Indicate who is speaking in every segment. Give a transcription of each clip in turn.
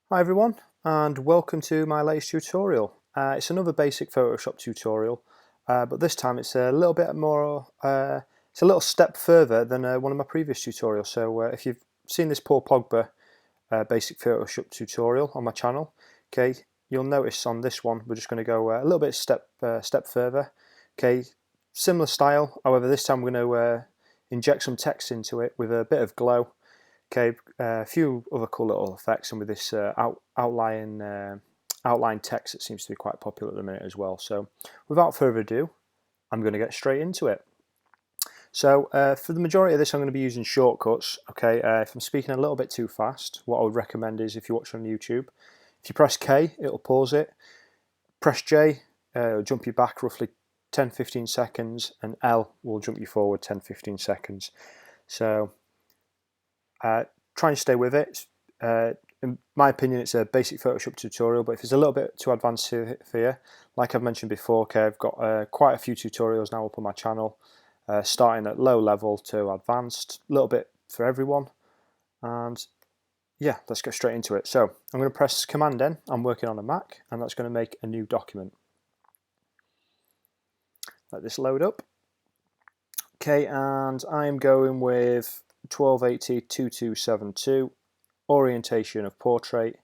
Speaker 1: Hi everyone, and welcome to my latest tutorial. It's another basic Photoshop tutorial, but this time it's a little bit more, it's a little step further than one of my previous tutorials. So if you've seen this Paul Pogba basic Photoshop tutorial on my channel, okay, you'll notice on this one we're just going to go a little bit step further. Okay, similar style, however this time we're going to inject some text into it with a bit of glow. Okay, a few other cool little effects, and with this outline text that seems to be quite popular at the minute as well. So without further ado, I'm going to get straight into it. So for the majority of this I'm going to be using shortcuts. Okay, if I'm speaking a little bit too fast, what I would recommend is if you watch on YouTube, if you press K it'll pause it, press J it'll jump you back roughly 10-15 seconds, and L will jump you forward 10-15 seconds. So try and stay with it. In my opinion, it's a basic Photoshop tutorial, but if it's a little bit too advanced for you, like I've mentioned before, okay, I've got quite a few tutorials now up on my channel, starting at low level to advanced, a little bit for everyone. And yeah, let's get straight into it. So I'm going to press Command N. I'm working on a Mac, and that's going to make a new document. Let this load up. Okay, and I'm going with 1280-2272, orientation of portrait,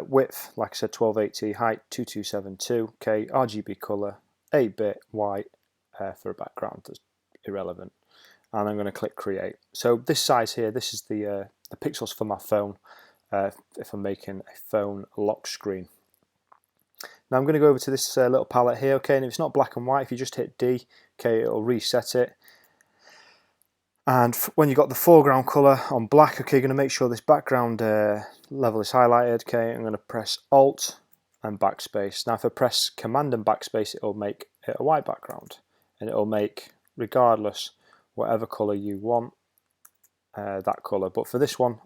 Speaker 1: width, like I said, 1280, height 2272, okay, RGB color, 8-bit, white for a background, that's irrelevant. And I'm going to click create. So this size here, this is the pixels for my phone, if I'm making a phone lock screen. Now I'm going to go over to this little palette here, okay, and if it's not black and white, if you just hit D, okay, it'll reset it. And when you've got the foreground colour on black, okay, you're going to make sure this background level is highlighted. Okay, I'm going to press Alt and backspace. Now if I press Command and backspace, it'll make it a white background, and it'll make, regardless, whatever colour you want, that colour. But for this one,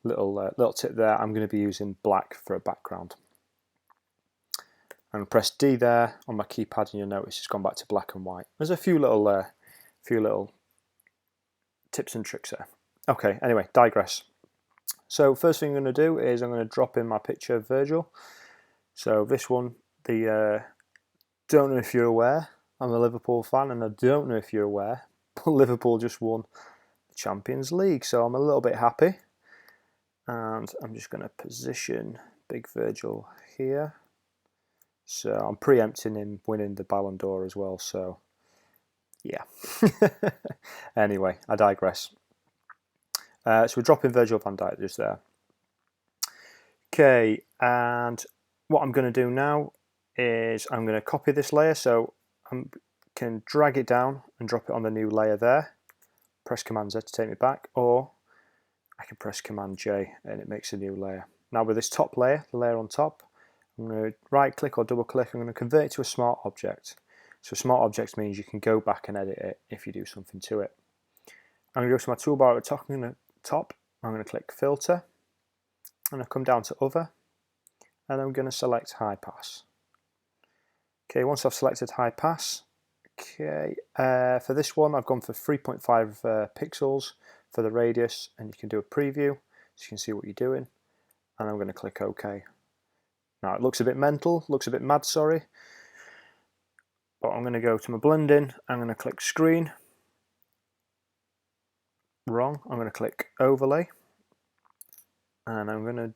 Speaker 1: little tip there, I'm going to be using black for a background. And press D there on my keypad, and you'll notice it's gone back to black and white. There's a few little tips and tricks there. Okay, anyway, digress. So first thing I'm going to do is I'm going to drop in my picture of Virgil. So this one, don't know if you're aware, I'm a Liverpool fan, and I don't know if you're aware, but Liverpool just won the Champions League, so I'm a little bit happy. And I'm just going to position Big Virgil here. So I'm preempting him winning the Ballon d'Or as well, so yeah. Anyway, I digress. So we're dropping Virgil van Dijk just there. Okay, and what I'm going to do now is I'm going to copy this layer, so I can drag it down and drop it on the new layer there. Press Command Z to take me back, or I can press Command J and it makes a new layer. Now with this top layer, the layer on top, I'm going to right click or double click, I'm going to convert it to a smart object. So smart object means you can go back and edit it if you do something to it. I'm going to go to my toolbar at the top, I'm going to click Filter, and I'll come down to Other, and I'm going to select High Pass. Okay, once I've selected High Pass, okay, for this one I've gone for 3.5 pixels for the radius, and you can do a preview so you can see what you're doing, and I'm going to click OK. Now it looks a bit mental, looks a bit mad, sorry, but I'm going to go to my blending, I'm going to click Screen, wrong, I'm going to click Overlay, and I'm going to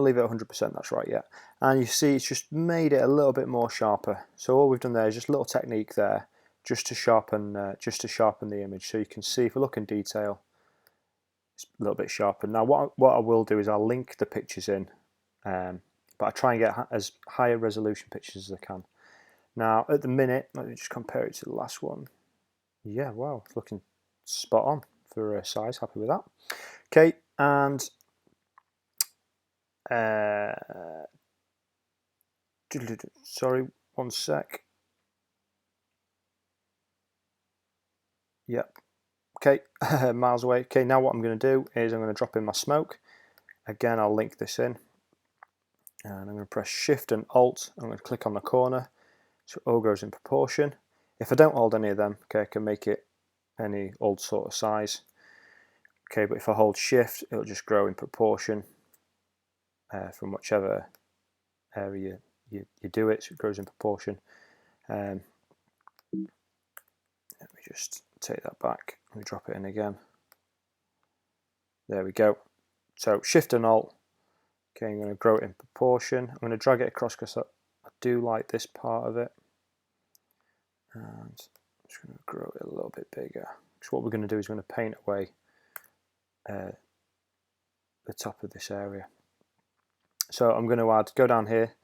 Speaker 1: leave it 100%, that's right, yeah. And you see it's just made it a little bit more sharper. So all we've done there is just a little technique there, just to sharpen the image. So you can see, if we look in detail, it's a little bit sharper. Now what I will do is I'll link the pictures in, but I try and get as high a resolution pictures as I can. Now at the minute, let me just compare it to the last one. Yeah, wow, it's looking spot on for size, happy with that. Okay, and sorry, one sec. Yep. Okay, miles away. Okay, now what I'm going to do is I'm going to drop in my smoke. Again, I'll link this in. And I'm going to press Shift and Alt. I'm going to click on the corner so it all goes in proportion. If I don't hold any of them, okay, I can make it any old sort of size. Okay, but if I hold shift, it'll just grow in proportion from whichever area you do it, so it grows in proportion. Let me just take that back and drop it in again. There we go. So shift and alt. Okay, I'm going to grow it in proportion. I'm going to drag it across because I do like this part of it. And I'm just going to grow it a little bit bigger. So what we're going to do is we're going to paint away the top of this area. So I'm going to go down here,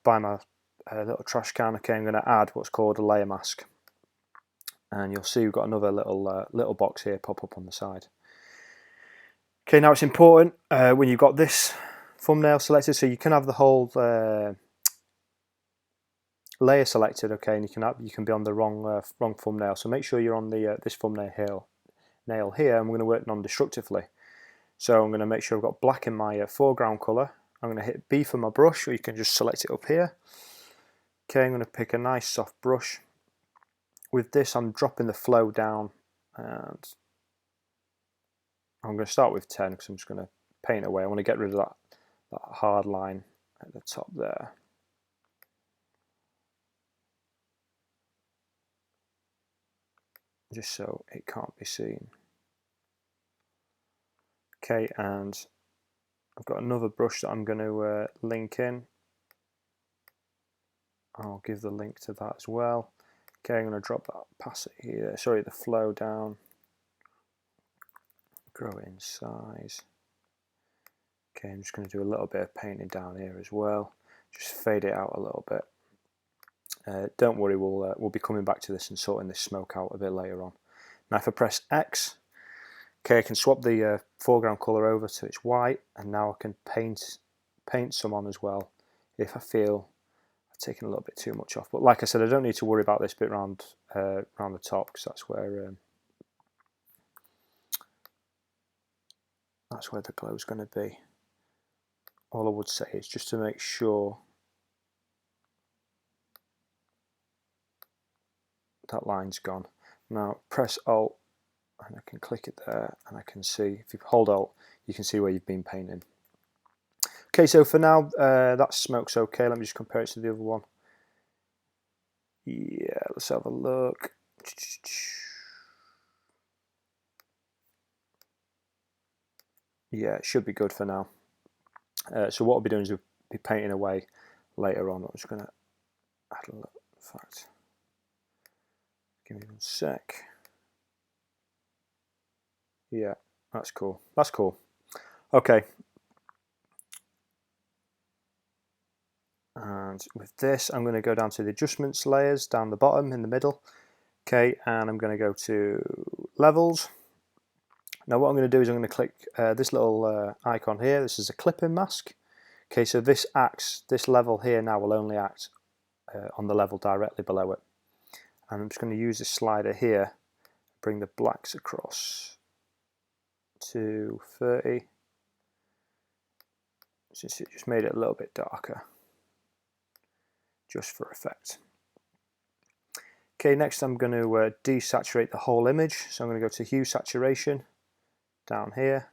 Speaker 1: by my little trash can. Okay, I'm going to add what's called a layer mask. And you'll see we've got another little box here pop up on the side. Okay, now it's important when you've got this thumbnail selected, so you can have the whole layer selected, okay, and you can be on the wrong thumbnail. So make sure you're on the this thumbnail here, and we're going to work non-destructively. So I'm going to make sure I've got black in my foreground colour. I'm going to hit B for my brush, or you can just select it up here. Okay, I'm going to pick a nice soft brush. With this, I'm dropping the flow down, and I'm going to start with 10 because I'm just going to paint away. I want to get rid of that hard line at the top there. Just so it can't be seen. Okay, and I've got another brush that I'm going to link in. I'll give the link to that as well. Okay, I'm going to drop that past it here. Sorry, the flow down. Grow it in size. Okay, I'm just going to do a little bit of painting down here as well. Just fade it out a little bit. Don't worry, we'll be coming back to this and sorting this smoke out a bit later on. Now if I press X, okay, I can swap the foreground colour over to its white, and now I can paint some on as well if I feel I've taken a little bit too much off. But like I said, I don't need to worry about this bit around the top, because that's where the glow's going to be. All I would say is just to make sure that line's gone. Now press Alt and I can click it there, and I can see, if you hold Alt, you can see where you've been painting. Okay, so for now that smoke's okay. Let me just compare it to the other one. Yeah, let's have a look. Yeah, it should be good for now. So what I'll be doing is we'll be painting away later on. I'm just going to add a little, in fact, give me 1 sec. Yeah, that's cool. That's cool. Okay. And with this, I'm going to go down to the adjustments layers down the bottom in the middle. Okay, and I'm going to go to levels. Now what I'm going to do is I'm going to click this little icon here. This is a clipping mask. Okay, so this level here now will only act on the level directly below it. And I'm just going to use this slider here, bring the blacks across to 30. Since it just made it a little bit darker, just for effect. Okay, next I'm going to desaturate the whole image. So I'm going to go to hue saturation down here.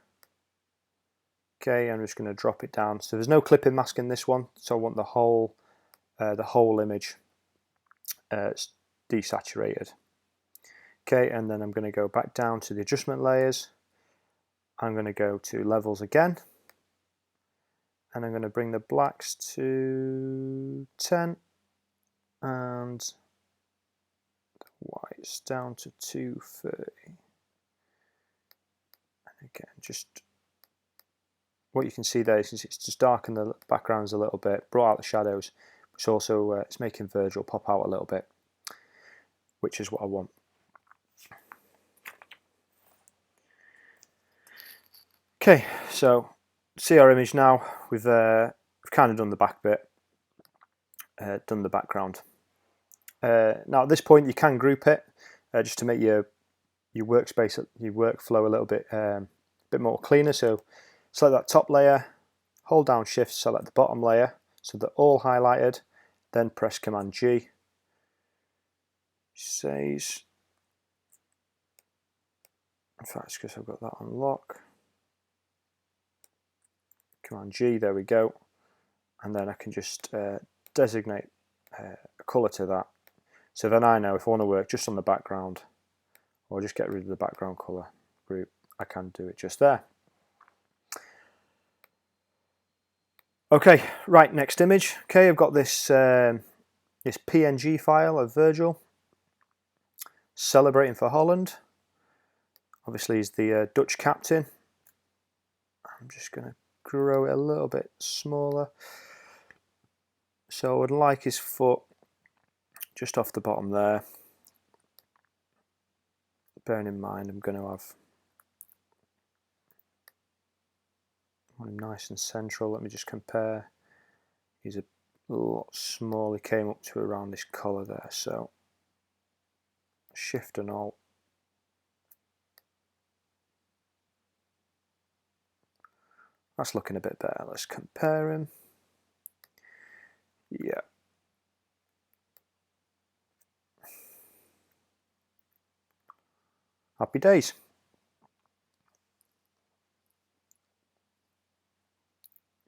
Speaker 1: Okay, I'm just going to drop it down. So there's no clipping mask in this one, so I want the whole image desaturated. Okay, and then I'm going to go back down to the adjustment layers. I'm going to go to levels again, and I'm going to bring the blacks to 10 and the whites down to 230. And again, just what you can see there is it's just darkened the backgrounds a little bit, brought out the shadows, which also it's making Virgil pop out a little bit, which is what I want. Okay, so see our image now. We've kind of done the back bit, done the background. Now at this point you can group it just to make your workspace, your workflow a little bit more cleaner. So select that top layer, hold down Shift, select the bottom layer so they're all highlighted, then press Command G. Says In fact, it's because I've got that on lock. Command G, there we go. And then I can just designate a colour to that. So then I know if I want to work just on the background or just get rid of the background colour group, I can do it just there. Okay, right, next image. Okay, I've got this this PNG file of Virgil celebrating for Holland. Obviously he's the Dutch captain. I'm just going to grow it a little bit smaller. So I would like his foot just off the bottom there. Bearing in mind I'm going to have one nice and central. Let me just compare. He's a lot smaller. He came up to around this collar there. So Shift and Alt. That's looking a bit better. Let's compare him. Yeah. Happy days.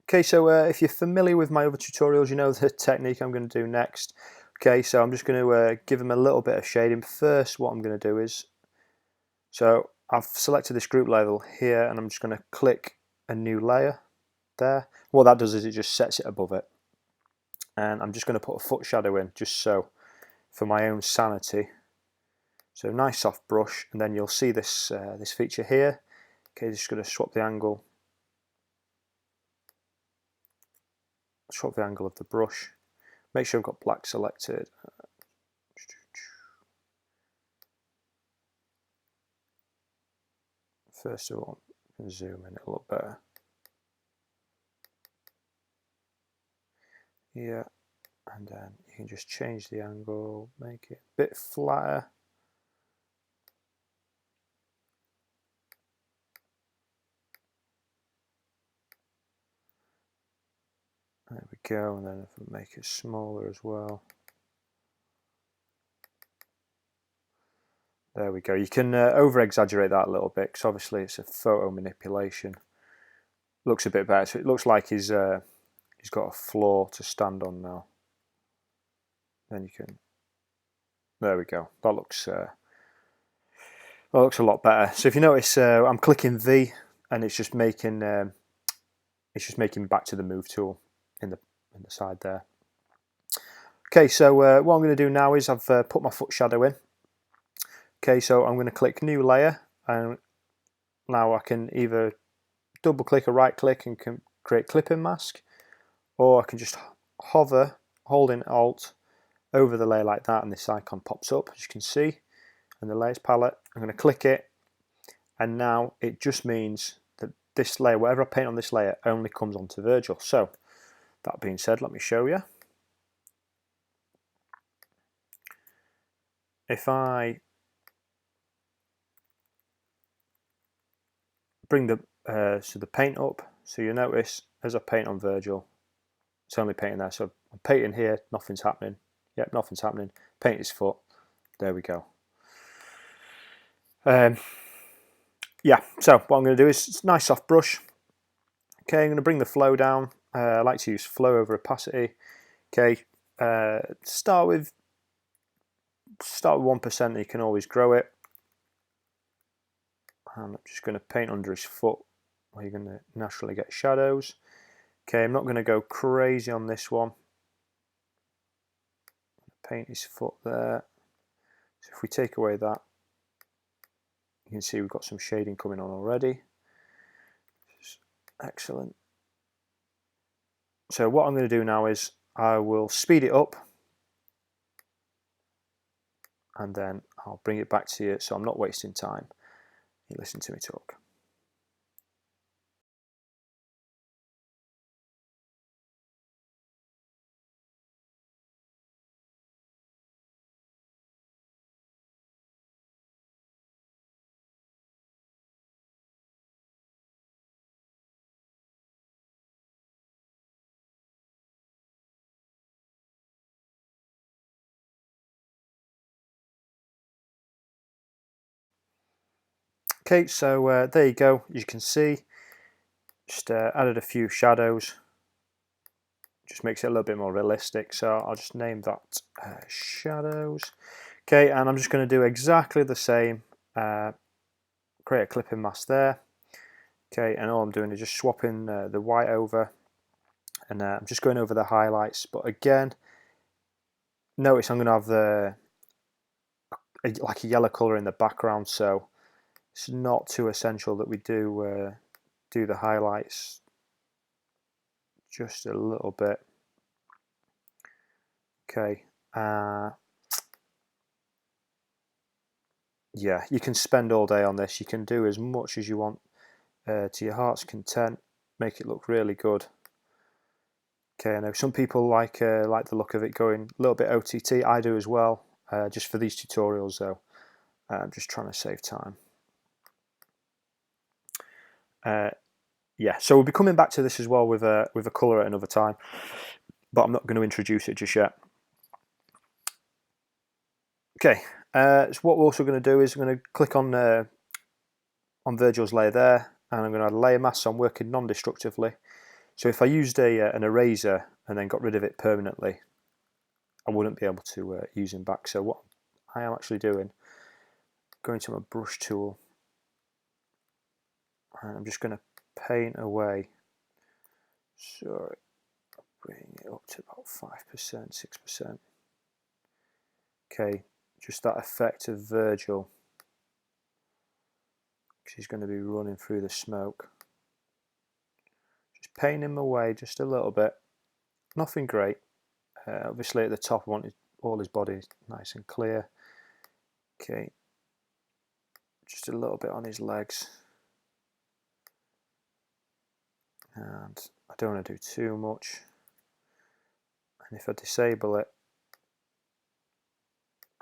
Speaker 1: Okay, so if you're familiar with my other tutorials, you know the technique I'm going to do next. Okay, so I'm just going to give them a little bit of shading. First, what I'm going to do is, so I've selected this group level here, and I'm just going to click a new layer there. What that does is it just sets it above it. And I'm just going to put a foot shadow in, just so, for my own sanity. So nice soft brush, and then you'll see this this feature here. Okay, just going to swap the angle of the brush. Make sure I've got black selected. First of all, zoom in a little better. Yeah, and then you can just change the angle, make it a bit flatter. There we go, and then if we make it smaller as well. There we go. You can over-exaggerate that a little bit, because obviously it's a photo manipulation. Looks a bit better, so it looks like he's got a floor to stand on now. Then you can, there we go. That looks a lot better. So if you notice, I'm clicking V, and it's just making back to the move tool in the side there. Okay, so what I'm going to do now is I've put my foot shadow in. Okay, so I'm going to click new layer, and now I can either double click or right click and can create clipping mask, or I can just hover holding Alt over the layer like that, and this icon pops up, as you can see, in the layers palette. I'm going to click it, and now it just means that this layer, whatever I paint on this layer, only comes onto Virgil. So that being said, let me show you. If I bring the paint up, so you notice as I paint on Virgil, it's only painting there. So I'm painting here, nothing's happening. Yep, nothing's happening. Paint his foot. There we go. Yeah, so what I'm going to do is it's a nice soft brush. Okay, I'm going to bring the flow down. I like to use flow over opacity. Okay, start with 1%, and you can always grow it. And I'm just going to paint under his foot, where you're going to naturally get shadows. Okay, I'm not going to go crazy on this one. Paint his foot there. So if we take away that, you can see we've got some shading coming on already. Excellent. So what I'm going to do now is I will speed it up, and then I'll bring it back to you so I'm not wasting time. You listen to me talk. Okay, so there you go. As you can see, just added a few shadows. Just makes it a little bit more realistic. So I'll just name that shadows. Okay, and I'm just going to do exactly the same. Create a clipping mask there. Okay, and all I'm doing is just swapping the white over, and I'm just going over the highlights. But again, notice I'm going to have like a yellow colour in the background, so it's not too essential that we do the highlights just a little bit. Okay, yeah, you can spend all day on this. You can do as much as you want to your heart's content. Make it look really good. Okay, I know some people like the look of it going a little bit OTT. I do as well, just for these tutorials though. I'm just trying to save time. Yeah, so we'll be coming back to this as well with a colour at another time, but I'm not going to introduce it just yet. Okay, so what we're also going to do is I'm going to click on Virgil's layer there, and I'm going to add a layer mask, so I'm working non-destructively. So if I used an eraser and then got rid of it permanently, I wouldn't be able to use him back. So what I am actually doing, going to my brush tool, and I'm just going to paint away. Sorry, bring it up to about 5%, 6%. Okay, just that effect of Virgil, because he's going to be running through the smoke. Just painting him away just a little bit. Nothing great. Obviously at the top I want all his body nice and clear. Okay, just a little bit on his legs. And I don't want to do too much. And if I disable it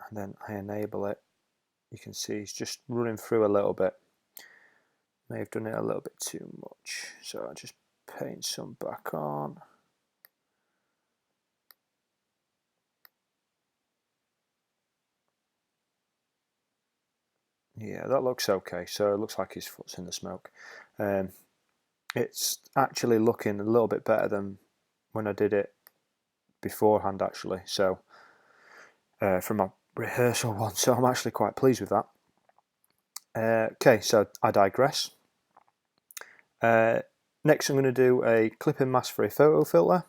Speaker 1: and then I enable it, you can see he's just running through a little bit. May have done it a little bit too much, so I just paint some back on. Yeah, that looks okay. So it looks like his foot's in the smoke. It's actually looking a little bit better than when I did it beforehand, actually. So from my rehearsal one, so I'm actually quite pleased with that. Okay, so I digress. Next, I'm going to do a clipping mask for a photo filter.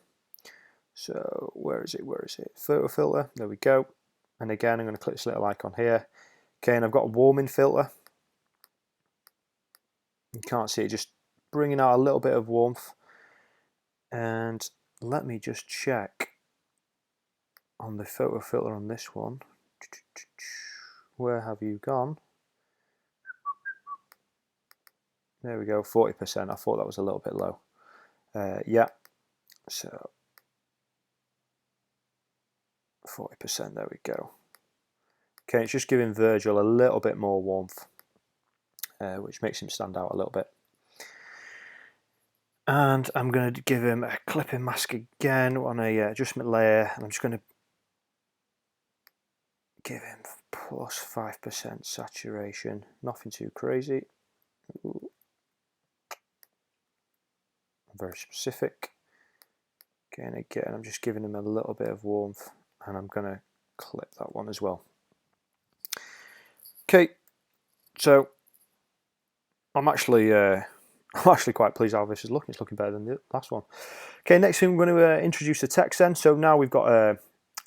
Speaker 1: So where is it? Where is it? Photo filter. There we go. And again, I'm going to click this little icon here. Okay, and I've got a warming filter. You can't see it, just bringing out a little bit of warmth. And let me just check on the photo filter on this one. Where have you gone? There we go, 40%. I thought that was a little bit low. Yeah, so 40%, there we go. Okay, it's just giving Virgil a little bit more warmth, which makes him stand out a little bit. And I'm going to give him a clipping mask again on a adjustment layer, and I'm just going to give him plus 5% saturation, nothing too crazy. Ooh. Very specific. Okay, and again, I'm just giving him a little bit of warmth, and I'm going to clip that one as well. Okay, so I'm actually quite pleased how this is looking. It's looking better than the last one. Okay, next thing we're going to introduce the text then. So now we've got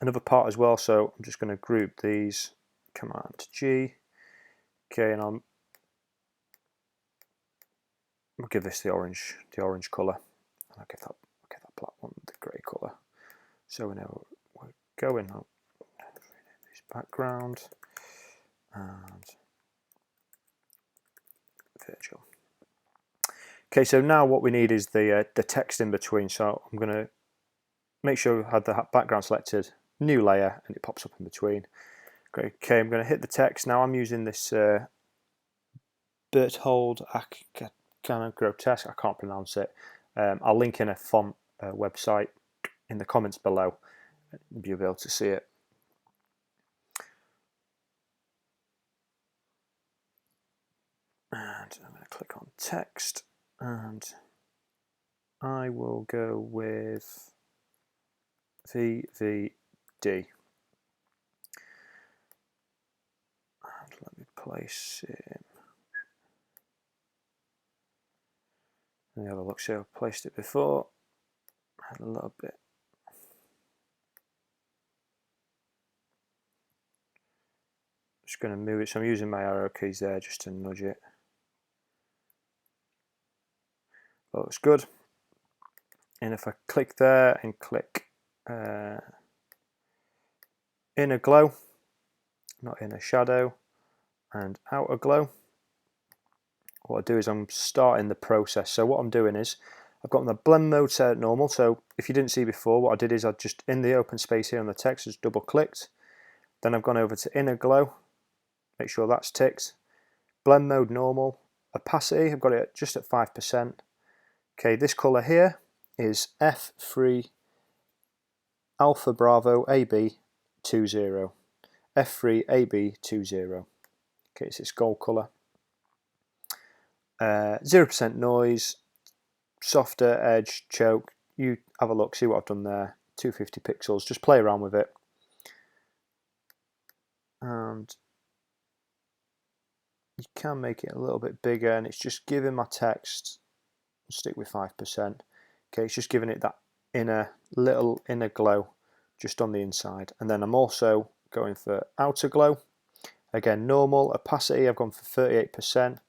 Speaker 1: another part as well. So I'm just going to group these. Command G. Okay, and I'll give this the orange colour. And I'll give that black one the grey colour. So now we're going on this background and Virgil. Okay, so now what we need is the text in between. So I'm going to make sure I have the background selected, new layer, and it pops up in between. Okay, I'm going to hit the text. Now I'm using this Berthold kind of grotesque. I can't pronounce it. I'll link in a font website in the comments below. You'll be able to see it. I'm going to click on text, and I will go with VVD. And let me place it. Let me have a look, see how I've placed it before. A little bit. Just going to move it, so I'm using my arrow keys there just to nudge it. That looks good. And if I click there and click inner glow, not inner shadow, and outer glow, what I do is I'm starting the process. So what I'm doing is I've got my blend mode set at normal. So if you didn't see before, what I did is I just, in the open space here on the text, just double clicked. Then I've gone over to inner glow, make sure that's ticked. Blend mode normal. Opacity, I've got it just at 5%. Okay, this colour here is F3 Alpha Bravo AB 20. F3 AB 20. Okay, it's this gold colour. 0% noise, softer edge, choke. You have a look, see what I've done there. 250 pixels, just play around with it. And you can make it a little bit bigger, and it's just giving my text, stick with 5%. Okay, it's just giving it that little inner glow just on the inside. And then I'm also going for outer glow. Again, normal. Opacity, I've gone for 38%.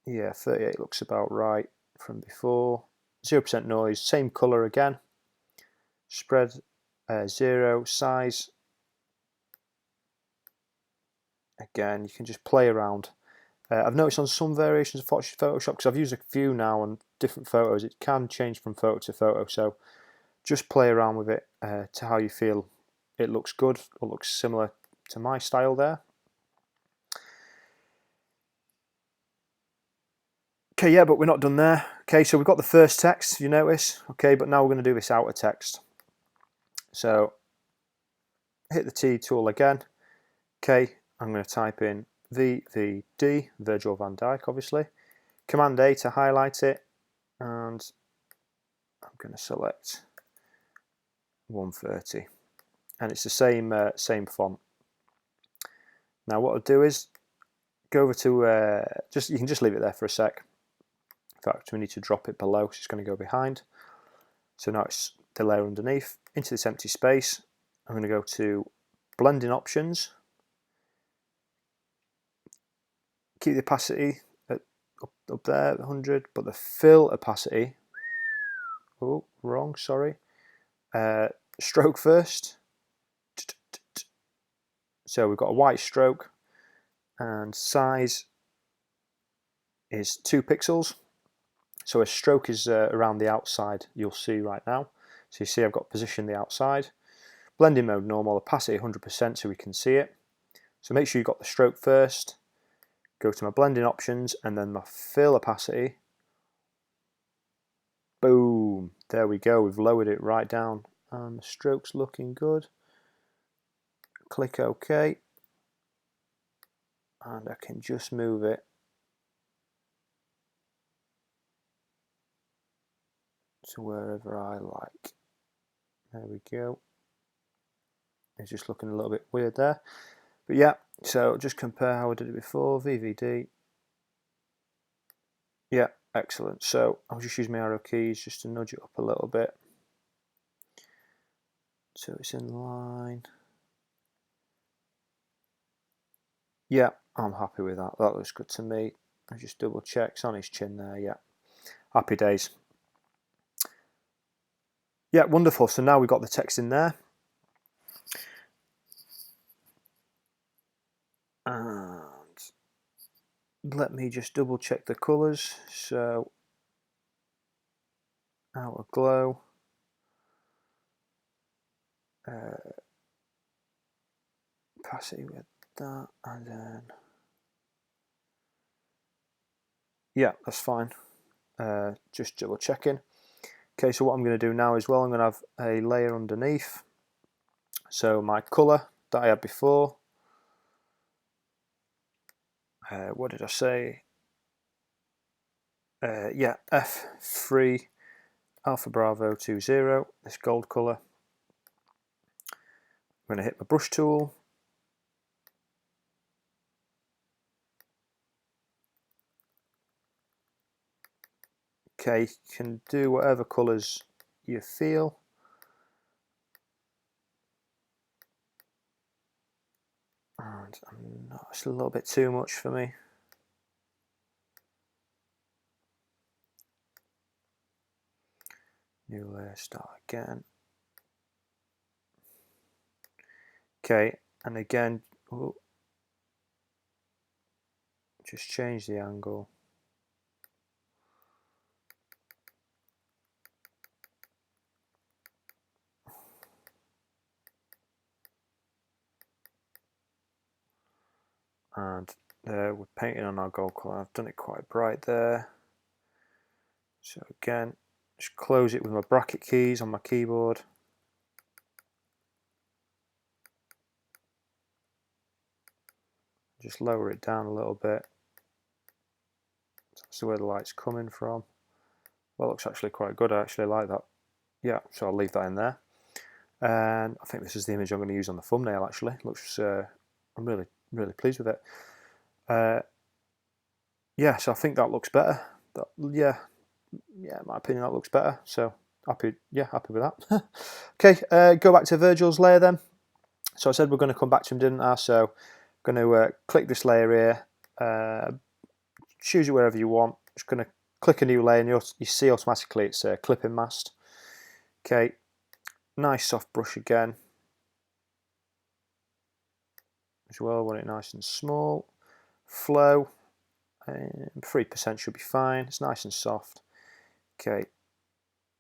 Speaker 1: Yeah, 38 looks about right from before. 0% noise, same colour again. Spread 0, size. Again, you can just play around. I've noticed on some variations of Photoshop, because I've used a few now on different photos, it can change from photo to photo. So just play around with it to how you feel it looks good or looks similar to my style there. Okay, yeah, but we're not done there. Okay, so we've got the first text, you notice. Okay, but now we're going to do this outer text. So hit the T tool again. Okay, I'm going to type in VVD, Virgil van Dijk, obviously. Command A to highlight it, and I'm going to select 130, and it's the same font. Now what I'll do is go over to you can just leave it there for a sec. In fact, we need to drop it below, so it's going to go behind. So now it's the layer underneath. Into this empty space, I'm going to go to blending options. Keep the opacity at up there, 100, but the fill opacity, oh, wrong, sorry. Stroke first. So we've got a white stroke, and size is 2 pixels. So a stroke is around the outside, you'll see right now. So you see I've got position the outside. Blending mode normal, opacity 100% so we can see it. So make sure you've got the stroke first. Go to my blending options, and then my fill opacity. Boom, there we go, we've lowered it right down. And the stroke's looking good. Click OK. And I can just move it to wherever I like. There we go. It's just looking a little bit weird there. But yeah, so just compare how I did it before. VVD. Yeah, excellent. So I'll just use my arrow keys just to nudge it up a little bit, so it's in line. Yeah, I'm happy with that. That looks good to me. I just double check. It's on his chin there. Yeah, happy days. Yeah, wonderful. So now we've got the text in there. And let me just double check the colours. So outer glow. Opacity with that, and then yeah, that's fine. Just double checking. Okay, so what I'm going to do now as well, I'm going to have a layer underneath. So my colour that I had before, what did I say? Yeah, F3 Alpha Bravo 20, this gold colour. I'm going to hit my brush tool. Okay, you can do whatever colours you feel. And it's a little bit too much for me. New layer, start again. Okay, and again, just change the angle. And we're painting on our gold colour. I've done it quite bright there. So again, just close it with my bracket keys on my keyboard. Just lower it down a little bit. That's where the light's coming from. Well, it looks actually quite good. I actually like that. Yeah, so I'll leave that in there. And I think this is the image I'm going to use on the thumbnail. Actually, looks. I'm really pleased with it. Yeah, so I think that looks better. Yeah, in my opinion, that looks better. So happy with that. Okay, go back to Virgil's layer then. So I said we're going to come back to him, didn't I? So I'm going to click this layer here, choose it wherever you want. Just going to click a new layer, and you see automatically it's a clipping mask. Okay, nice soft brush again. As well, want it nice and small. Flow, 3% should be fine. It's nice and soft. Okay,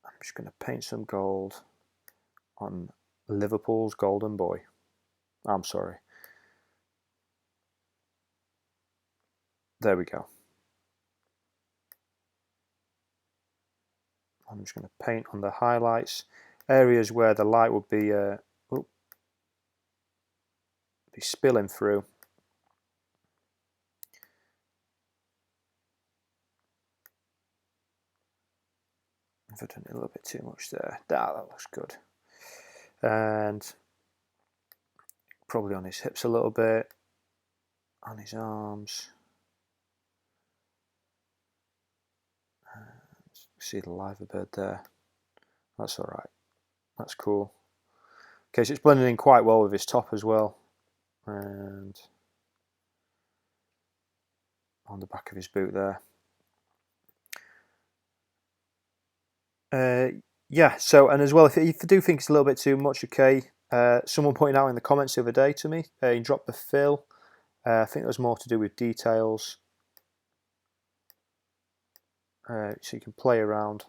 Speaker 1: I'm just going to paint some gold on Liverpool's golden boy. I'm sorry. There we go. I'm just going to paint on the highlights, areas where the light would be spilling through. I've done it a little bit too much there. That looks good. And probably on his hips a little bit, on his arms. See the liver bird there. That's all right. That's cool. Okay, so it's blending in quite well with his top as well, and on the back of his boot there. Yeah, so, and as well, if you do think it's a little bit too much, okay, someone pointed out in the comments the other day to me, you dropped the fill. I think there's more to do with details. So you can play around.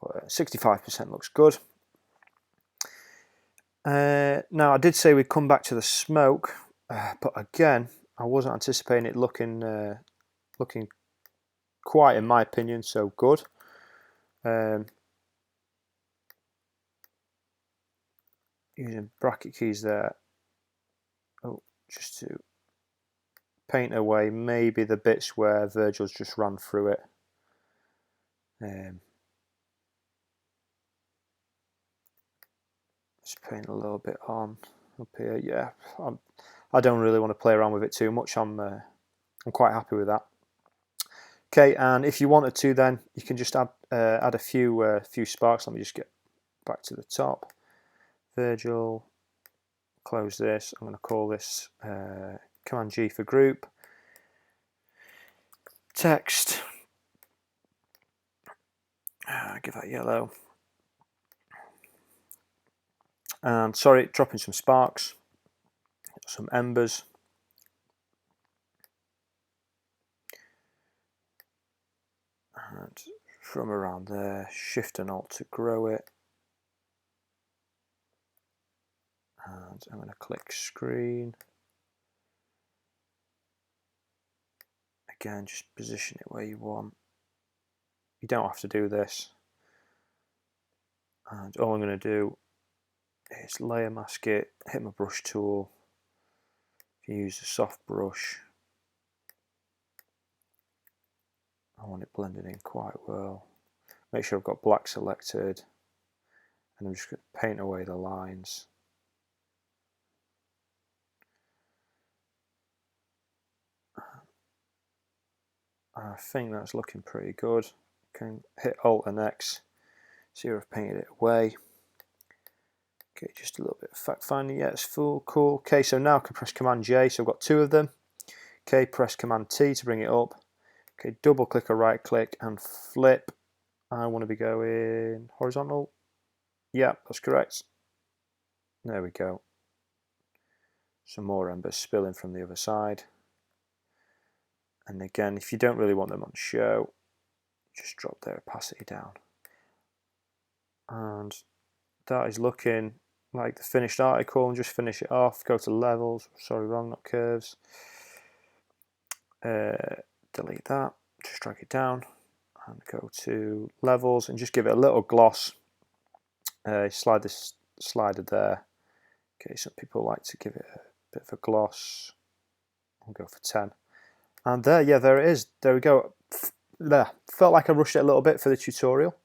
Speaker 1: But 65% looks good. Now, I did say we'd come back to the smoke, but again, I wasn't anticipating it looking quite, in my opinion, so good. Using bracket keys there, just to paint away maybe the bits where Virgil's just ran through it. Just paint a little bit on up here. Yeah, I don't really want to play around with it too much. I'm quite happy with that. Okay, and if you wanted to, then you can just add a few sparks. Let me just get back to the top. Virgil, close this. I'm going to call this Command G for group. Text. Give that yellow. And sorry, dropping some sparks, some embers. And from around there, Shift and Alt to grow it. And I'm going to click screen. Again, just position it where you want. You don't have to do this. And all I'm going to do is layer mask it, hit my brush tool, If you use a soft brush, I want it blended in quite well. Make sure I've got black selected, and I'm just going to paint away the lines. I think that's looking pretty good. Can hit Alt and X, see where I've painted it away. Okay, just a little bit of fact finding. Yeah, it's full, cool. Okay, so now I can press Command J, so I've got 2 of them. Okay, press Command T to bring it up. Okay, double click or right click and flip. I want to be going horizontal. Yeah, that's correct. There we go. Some more embers spilling from the other side. And again, if you don't really want them on show, just drop their opacity down. And that is looking like the finished article, and just finish it off. Go to levels, sorry, wrong, not curves. Delete that, just drag it down and go to levels and just give it a little gloss. Slide this slider there. Okay, some people like to give it a bit of a gloss. I'll go for 10. And there, yeah, there it is. There we go. There. Felt like I rushed it a little bit for the tutorial.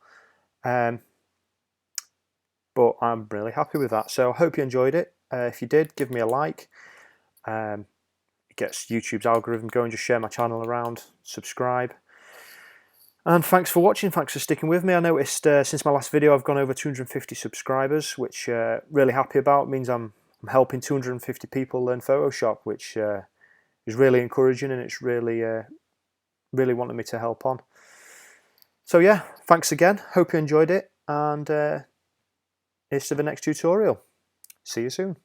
Speaker 1: But I'm really happy with that. So I hope you enjoyed it. If you did, give me a like. It gets YouTube's algorithm going. Just share my channel around. Subscribe. And thanks for watching, thanks for sticking with me. I noticed since my last video I've gone over 250 subscribers, which really happy about. It means I'm helping 250 people learn Photoshop, which is really encouraging, and it's really really wanted me to help on. So yeah, thanks again, hope you enjoyed it, and here's to the next tutorial. See you soon.